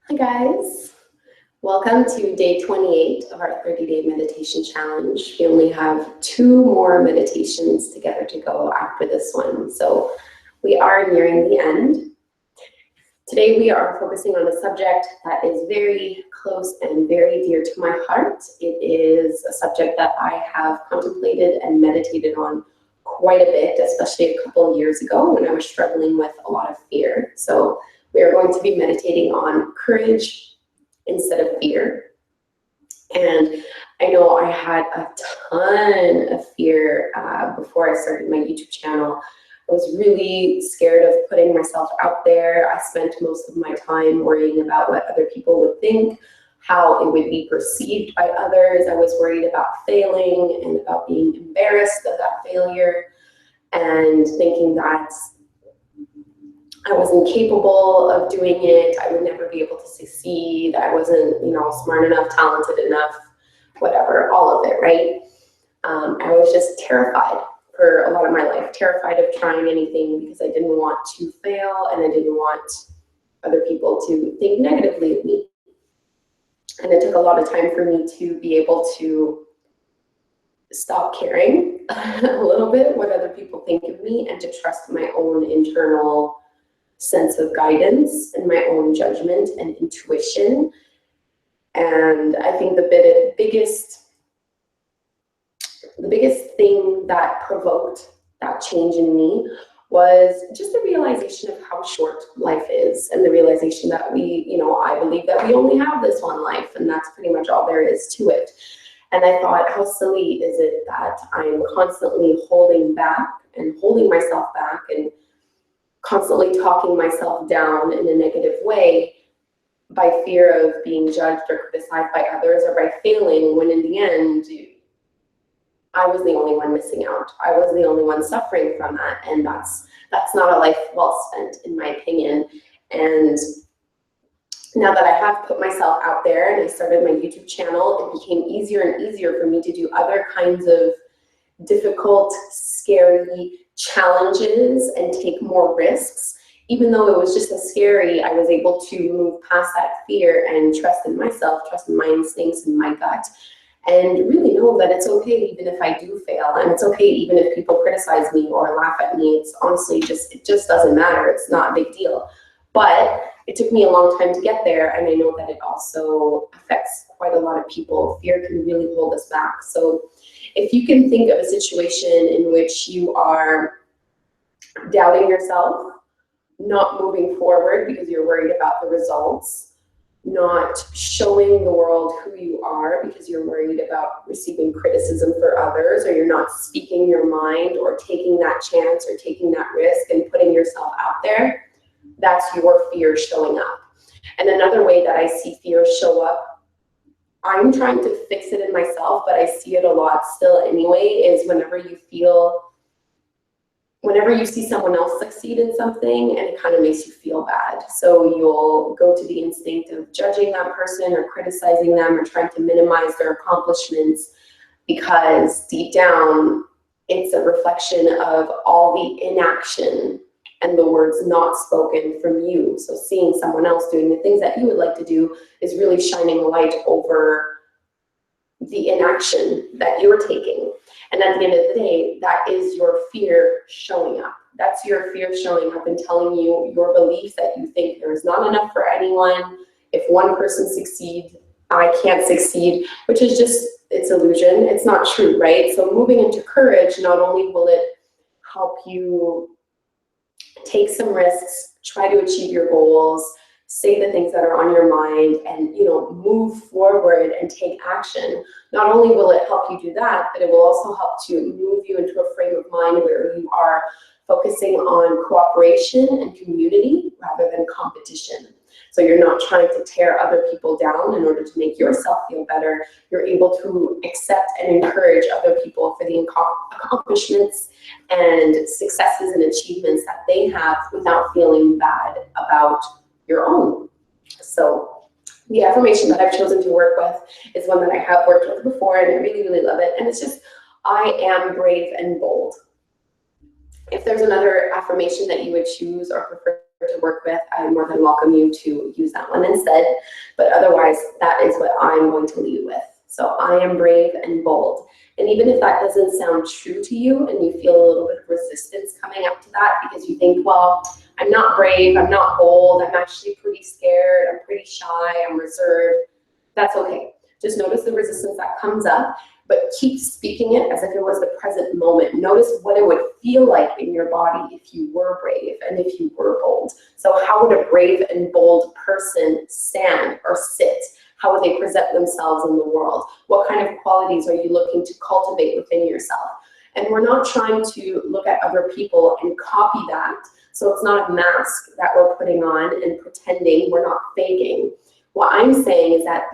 Hi guys, welcome to day 28 of our 30-day meditation challenge. We only have 2 more meditations together to go after this one, so we are nearing the end. Today we are focusing on a subject that is very close and very dear to my heart. It is a subject that I have contemplated and meditated on quite a bit, especially a couple of years ago when I was struggling with a lot of fear. So we are going to be meditating on courage instead of fear. And I know I had a ton of fear before I started my YouTube channel. I was really scared of putting myself out there. I spent most of my time worrying about what other people would think, how it would be perceived by others. I was worried about failing and about being embarrassed of that failure and thinking that I wasn't capable of doing it. I would never be able to succeed. I wasn't, smart enough, talented enough, whatever, all of it, right? I was just terrified for a lot of my life, terrified of trying anything because I didn't want to fail and I didn't want other people to think negatively of me. And it took a lot of time for me to be able to stop caring a little bit what other people think of me and to trust my own internal sense of guidance and my own judgment and intuition. And I think the biggest thing that provoked that change in me was just the realization of how short life is and the realization that I believe that we only have this one life and that's pretty much all there is to it. And I thought, how silly is it that I'm constantly holding back and holding myself back and constantly talking myself down in a negative way by fear of being judged or criticized by others or by failing, when in the end, I was the only one missing out. I was the only one suffering from that. And that's not a life well spent, in my opinion. And now that I have put myself out there and I started my YouTube channel, it became easier and easier for me to do other kinds of difficult, scary challenges and take more risks. Even though it was just as scary, I was able to move past that fear and trust in myself, trust in my instincts and my gut, and really know that it's okay even if I do fail, and it's okay even if people criticize me or laugh at me. It's honestly it just doesn't matter. It's not a big deal. But it took me a long time to get there, and I know that it also affects quite a lot of people. Fear can really hold us back. So if you can think of a situation in which you are doubting yourself, not moving forward because you're worried about the results, not showing the world who you are because you're worried about receiving criticism for others, or you're not speaking your mind or taking that chance or taking that risk and putting yourself out there, that's your fear showing up. And another way that I see fear show up, I'm trying to fix it in myself, but I see it a lot still anyway, is whenever you see someone else succeed in something and it kind of makes you feel bad. So you'll go to the instinct of judging that person or criticizing them or trying to minimize their accomplishments, because deep down, it's a reflection of all the inaction and the words not spoken from you. So seeing someone else doing the things that you would like to do is really shining a light over the inaction that you're taking. And at the end of the day, that is your fear showing up. That's your fear showing up and telling you your beliefs that you think there is not enough for anyone. If one person succeeds, I can't succeed, which is just, it's illusion. It's not true, right? So moving into courage, not only will it help you take some risks, try to achieve your goals, say the things that are on your mind, and move forward and take action. Not only will it help you do that, but it will also help to move you into a frame of mind where you are focusing on cooperation and community rather than competition. So you're not trying to tear other people down in order to make yourself feel better. You're able to accept and encourage other people for the accomplishments and successes and achievements that they have without feeling bad about your own. So the affirmation that I've chosen to work with is one that I have worked with before, and I really, really love it. And it's just, I am brave and bold. If there's another affirmation that you would choose or prefer to work with, I more than welcome you to use that one instead. But otherwise, that is what I'm going to lead with. So I am brave and bold. And even if that doesn't sound true to you and you feel a little bit of resistance coming up to that because you think, well, I'm not brave, I'm not bold, I'm actually pretty scared, I'm pretty shy, I'm reserved, that's okay. Just notice the resistance that comes up, but keep speaking it as if it was the present moment. Notice what it would feel like in your body if you were brave and if you were bold. So how would a brave and bold person stand or sit? How would they present themselves in the world? What kind of qualities are you looking to cultivate within yourself? And we're not trying to look at other people and copy that. So it's not a mask that we're putting on and pretending, we're not faking. What I'm saying is that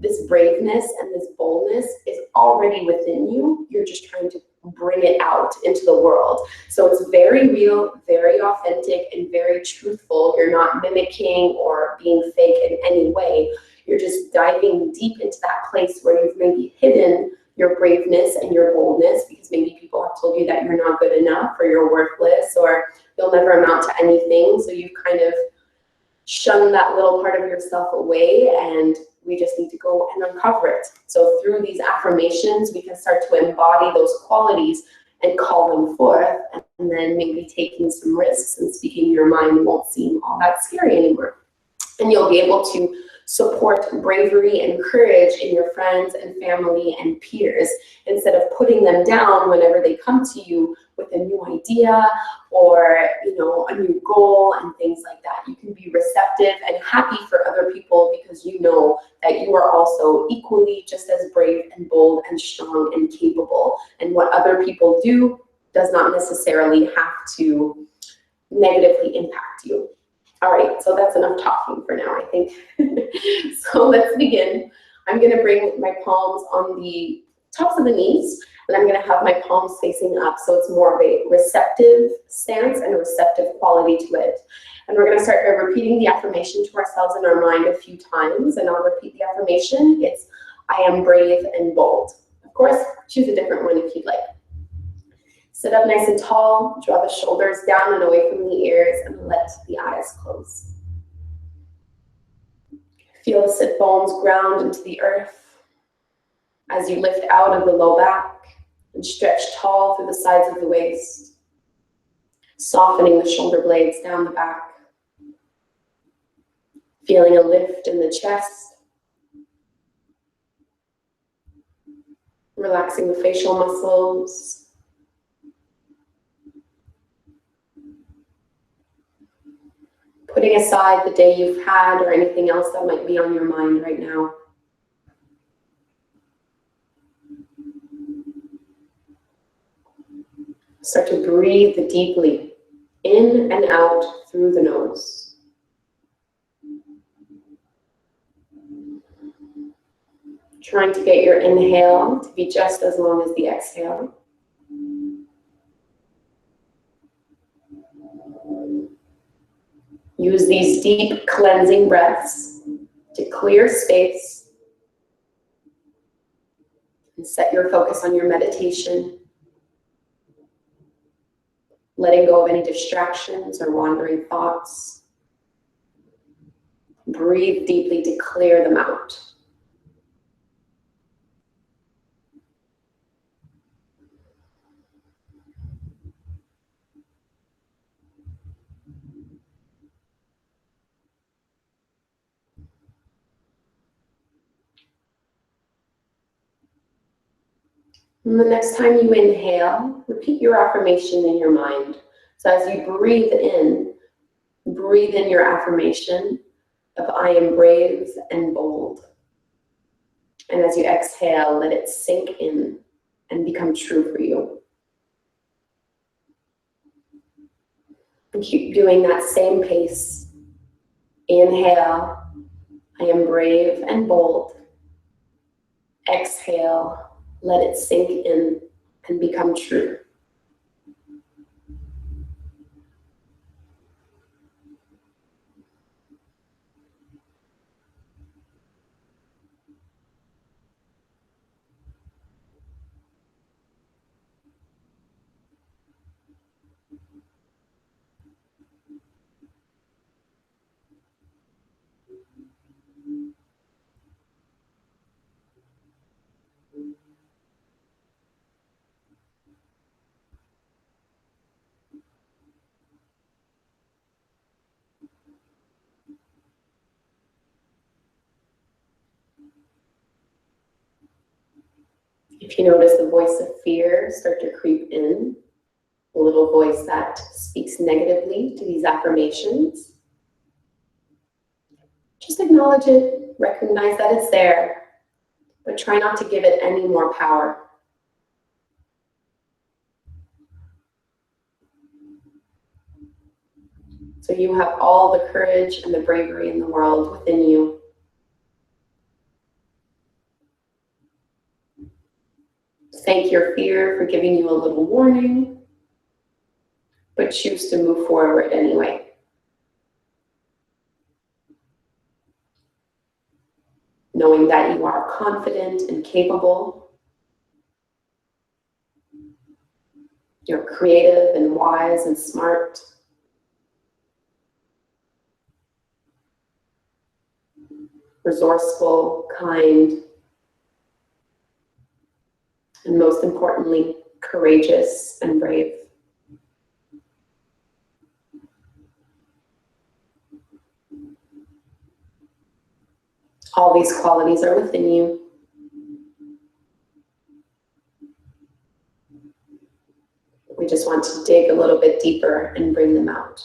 this braveness and this boldness is already within you. You're just trying to bring it out into the world. So it's very real, very authentic, and very truthful. You're not mimicking or being fake in any way. You're just diving deep into that place where you've maybe hidden your braveness and your boldness because maybe people have told you that you're not good enough or you're worthless or you'll never amount to anything. So you've kind of shunned that little part of yourself away, and we just need to go and uncover it. So through these affirmations, we can start to embody those qualities and call them forth, and then maybe taking some risks and speaking your mind won't seem all that scary anymore. And you'll be able to support bravery and courage in your friends and family and peers instead of putting them down whenever they come to you with a new idea or a new goal and things like that. You can be receptive and happy for other people because you know that you are also equally just as brave and bold and strong and capable. And what other people do does not necessarily have to negatively impact you. All right, so that's enough talking for now, I think. So let's begin. I'm going to bring my palms on the tops of the knees, and I'm going to have my palms facing up, so it's more of a receptive stance and a receptive quality to it. And we're going to start by repeating the affirmation to ourselves in our mind a few times, and I'll repeat the affirmation. It's, I am brave and bold. Of course, choose a different one if you'd like. Sit up nice and tall, draw the shoulders down and away from the ears, and let the eyes close. Feel the sit bones ground into the earth as you lift out of the low back and stretch tall through the sides of the waist, softening the shoulder blades down the back, feeling a lift in the chest, relaxing the facial muscles, putting aside the day you've had or anything else that might be on your mind right now. Start to breathe deeply in and out through the nose. Trying to get your inhale to be just as long as the exhale. Use these deep cleansing breaths to clear space and set your focus on your meditation, letting go of any distractions or wandering thoughts. Breathe deeply to clear them out. And the next time you inhale, repeat your affirmation in your mind. So as you breathe in your affirmation of I am brave and bold. And as you exhale, let it sink in and become true for you. And keep doing that same pace. Inhale, I am brave and bold. Exhale, let it sink in and become true. If you notice the voice of fear start to creep in, a little voice that speaks negatively to these affirmations, just acknowledge it, recognize that it's there, but try not to give it any more power. So you have all the courage and the bravery in the world within you. Thank your fear for giving you a little warning, but choose to move forward anyway. Knowing that you are confident and capable, you're creative and wise and smart. Resourceful, kind, and most importantly, courageous and brave. All these qualities are within you. We just want to dig a little bit deeper and bring them out.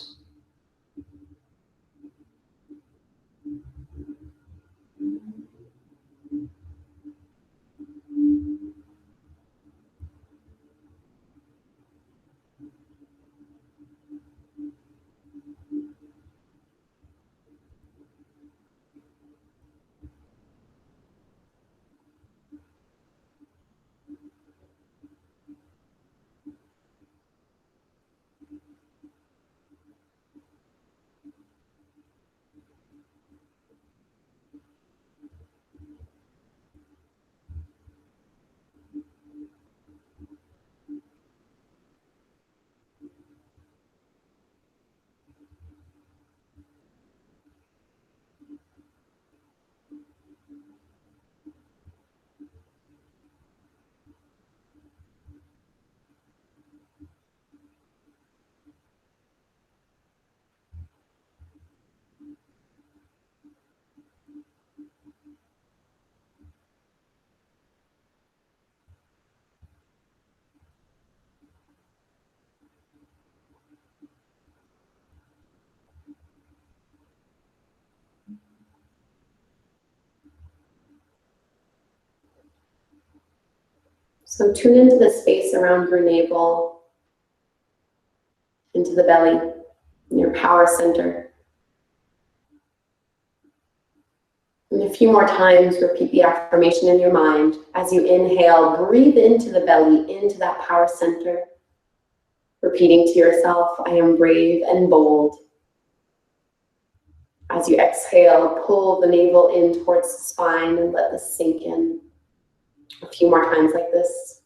So tune into the space around your navel, into the belly, in your power center. And a few more times, repeat the affirmation in your mind. As you inhale, breathe into the belly, into that power center. Repeating to yourself, I am brave and bold. As you exhale, pull the navel in towards the spine and let this sink in. A few more times like this.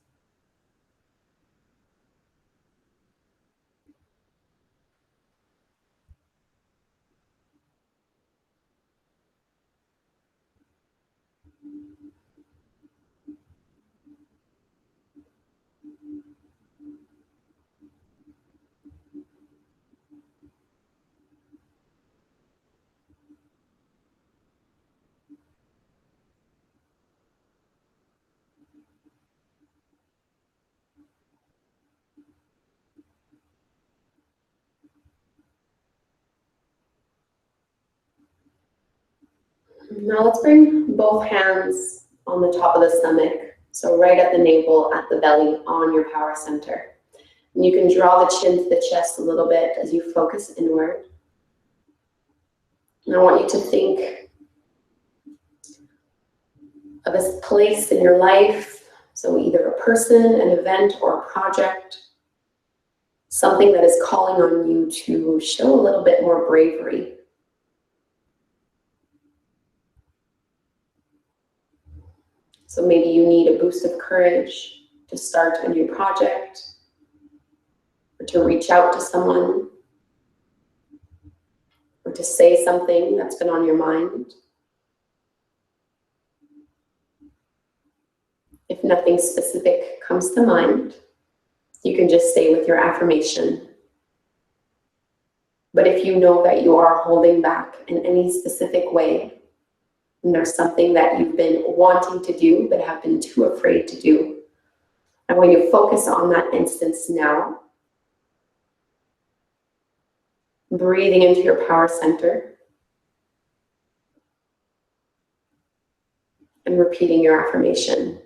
Now let's bring both hands on the top of the stomach. So right at the navel, at the belly, on your power center. And you can draw the chin to the chest a little bit as you focus inward. And I want you to think of a place in your life, so either a person, an event, or a project, something that is calling on you to show a little bit more bravery. So maybe you need a boost of courage to start a new project, or to reach out to someone, or to say something that's been on your mind. If nothing specific comes to mind, you can just say with your affirmation. But if you know that you are holding back in any specific way, and there's something that you've been wanting to do but have been too afraid to do, And when you focus on that instance now, breathing into your power center and repeating your affirmation.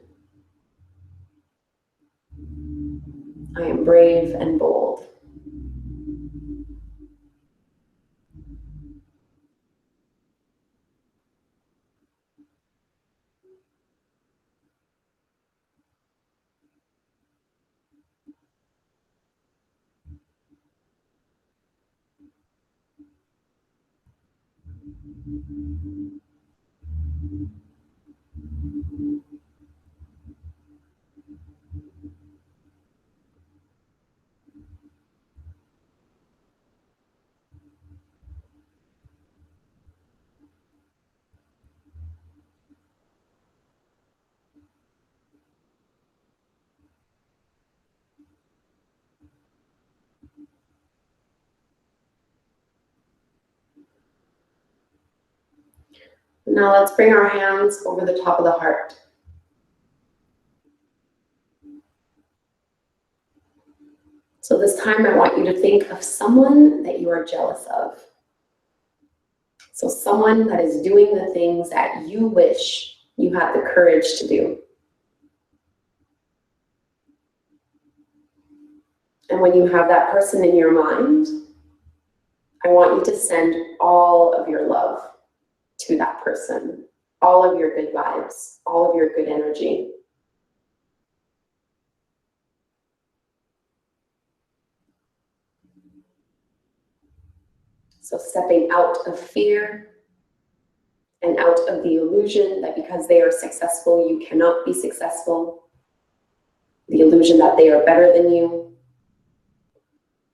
I am brave and bold. Now let's bring our hands over the top of the heart. So this time I want you to think of someone that you are jealous of. So someone that is doing the things that you wish you had the courage to do. And when you have that person in your mind, I want you to send all of your love to that person, all of your good vibes, all of your good energy. So stepping out of fear and out of the illusion that because they are successful, you cannot be successful. The illusion that they are better than you,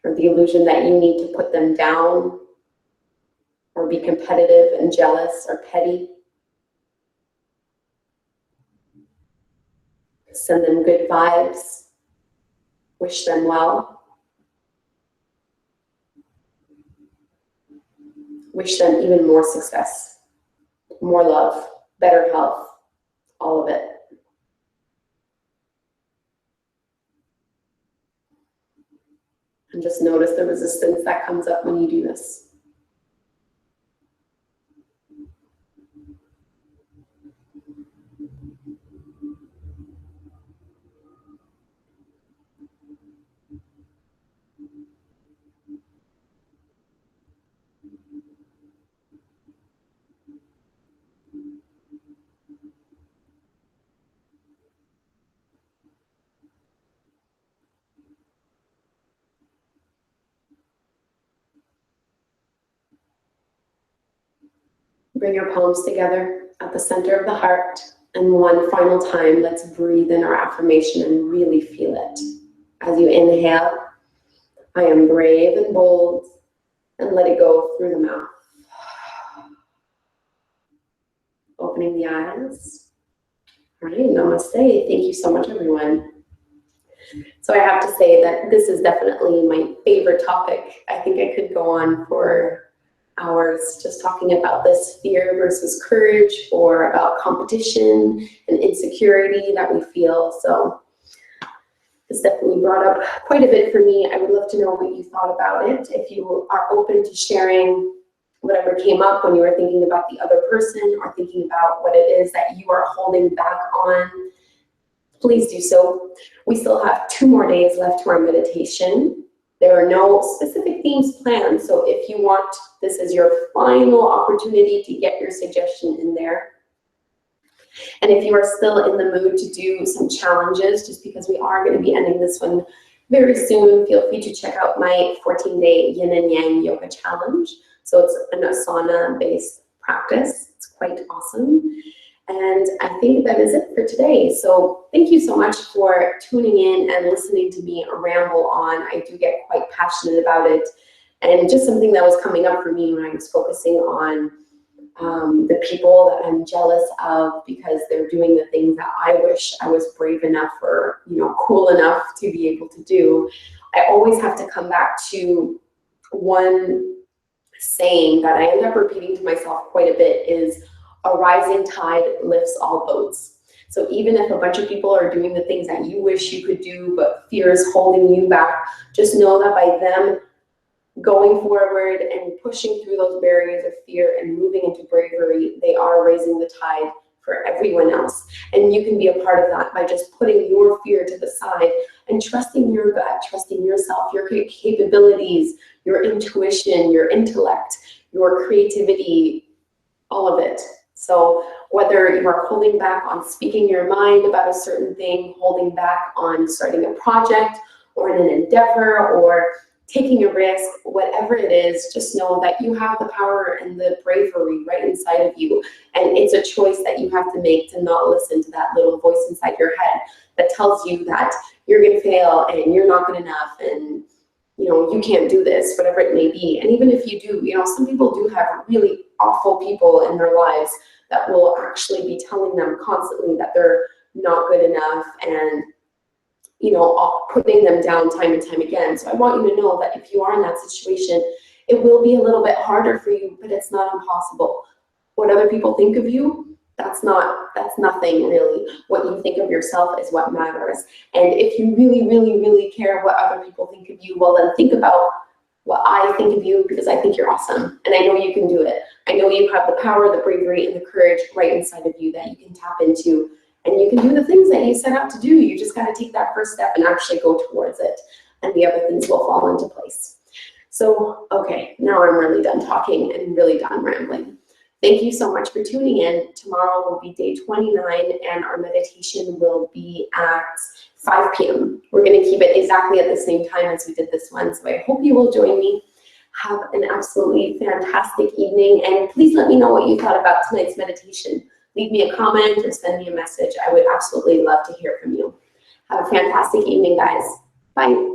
or the illusion that you need to put them down or be competitive and jealous or petty. Send them good vibes. Wish them well. Wish them even more success, more love, better health, all of it. And just notice the resistance that comes up when you do this. Bring your palms together at the center of the heart. And one final time, let's breathe in our affirmation and really feel it. As you inhale, I am brave and bold, and let it go through the mouth. Opening the eyes. All right, namaste. Thank you so much, everyone. So I have to say that this is definitely my favorite topic. I think I could go on for hours just talking about this fear versus courage, or about competition and insecurity that we feel. So this definitely brought up quite a bit for me. I would love to know what you thought about it. If you are open to sharing whatever came up when you were thinking about the other person, or thinking about what it is that you are holding back on, please do so. We still have 2 more days left to our meditation. There are no specific themes planned, so if you want, this is your final opportunity to get your suggestion in there. And if you are still in the mood to do some challenges, just because we are going to be ending this one very soon, feel free to check out my 14-day yin and yang yoga challenge. So it's an asana-based practice. It's quite awesome. And I think that is it for today. So thank you so much for tuning in and listening to me ramble on. I do get quite passionate about it. And just something that was coming up for me when I was focusing on the people that I'm jealous of because they're doing the things that I wish I was brave enough or, cool enough to be able to do. I always have to come back to one saying that I end up repeating to myself quite a bit is, a rising tide lifts all boats. So even if a bunch of people are doing the things that you wish you could do, but fear is holding you back, just know that by them going forward and pushing through those barriers of fear and moving into bravery, they are raising the tide for everyone else. And you can be a part of that by just putting your fear to the side and trusting your gut, trusting yourself, your capabilities, your intuition, your intellect, your creativity, all of it. So whether you are holding back on speaking your mind about a certain thing, holding back on starting a project or in an endeavor, or taking a risk, whatever it is, just know that you have the power and the bravery right inside of you. And it's a choice that you have to make to not listen to that little voice inside your head that tells you that you're going to fail and you're not good enough and you can't do this, whatever it may be. And even if you do, some people do have really awful people in their lives that will actually be telling them constantly that they're not good enough and putting them down time and time again. So I want you to know that if you are in that situation, it will be a little bit harder for you, but it's not impossible. What other people think of you, that's nothing really. What you think of yourself is what matters. And if you really, really, really care what other people think of you, well, then think about what I think of you, because I think you're awesome. And I know you can do it. I know you have the power, the bravery, and the courage right inside of you that you can tap into. And you can do the things that you set out to do. You just got to take that first step and actually go towards it. And the other things will fall into place. So, okay, now I'm really done talking and really done rambling. Thank you so much for tuning in. Tomorrow will be day 29, and our meditation will be at 5 p.m. We're going to keep it exactly at the same time as we did this one. So I hope you will join me. Have an absolutely fantastic evening. And please let me know what you thought about tonight's meditation. Leave me a comment or send me a message. I would absolutely love to hear from you. Have a fantastic evening, guys. Bye.